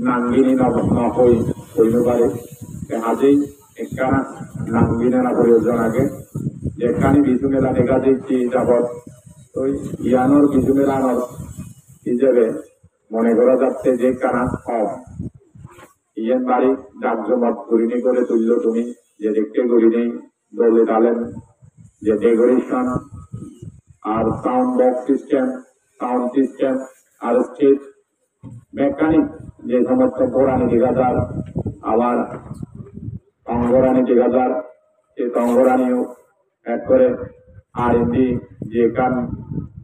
নাঙ্গিনী নকই হইল পারে হাজেই একখানা নাঙ্গিনা না প্রয়োজন আগে যেখানে বিজু মেলা দেখা দিচ্ছি যাবৎ ওই ইয়ানোর বিজু মেলানোর হিসেবে মনে করা যাচ্ছে যে কানা কম ইয়েন বাড়ি জাকজমক করিনি করে তুললো তুমি যে দেখতে করিনি দলে ডালেন যে ডেকোরেশন আর সাউন্ড বক্স সিস্টেম আর স্টেজ মেকানিক যে সমস্ত পৌরাণী দেখা যায় আবার অঙ্গরানী দেখা যায় সেই অঙ্গরানীও এক করে আর এমনি যে গান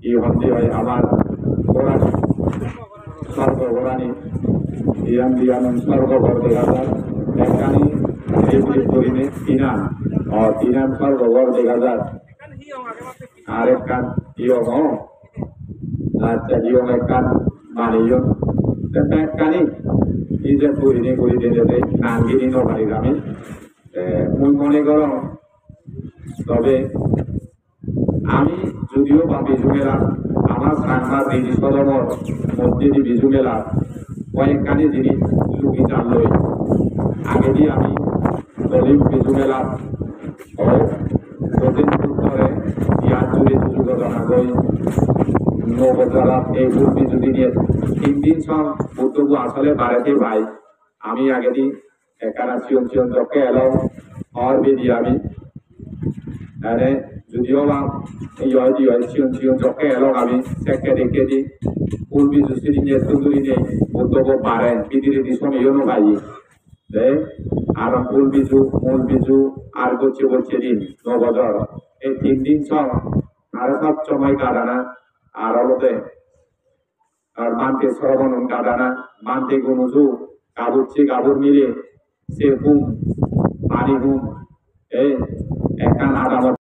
ই হতে হয় আমার পৌরাণী স্বর্গরানী ইরান দিয়ান স্বর্গঘর দেখা যায় মেকানিক এইগুলি করিনে তিনান স্বর্গঘর দেখা যায় আরেক কান ইয়ম আচ্ছা ইয়ম এক কান মানিয়ন মেকানিক এই যে করিনে যেতে নাঙ্গিনী নবাড়ির আমি মুই মনে করো তবে আমি যদিও বা বিজু মেলা আমার সাংবাদ জিনিস কদমর মধ্যে যে বিজু মেলা কয়েকখানি জিনিস লুকি জানলই আগে দিয়ে আমি দলিপ বিজু মেলা করে ইয়ার জুড়ে কিছু ঘটনা কই নবজালা এই ভূমি যদি নিয়ে 3 দিন সব বক্তব্য আসলে বাড়াতে ভাই আমি আগে দিন একানা চিয়ন চকে এলাও আর বেদি আমি আরে যদিও বা চিয়ন চকে এলাও আমি সেকে দেখে দিই পূর্বী জুসিরি নিয়ে তুলুরি নেই বক্তব্য বাড়েন বিদিরে দিশম ইয়নো ভাই আর মূল বিজু আর বলছে দিন নবজর এই 3 দিন সব আর সব সময় কাটানা আর আলোতে আর মানতে শ্রবণ কাটানা মানতে গুনুজু কাবুর মিলে সে হুম পানি হুম এই একান আদালত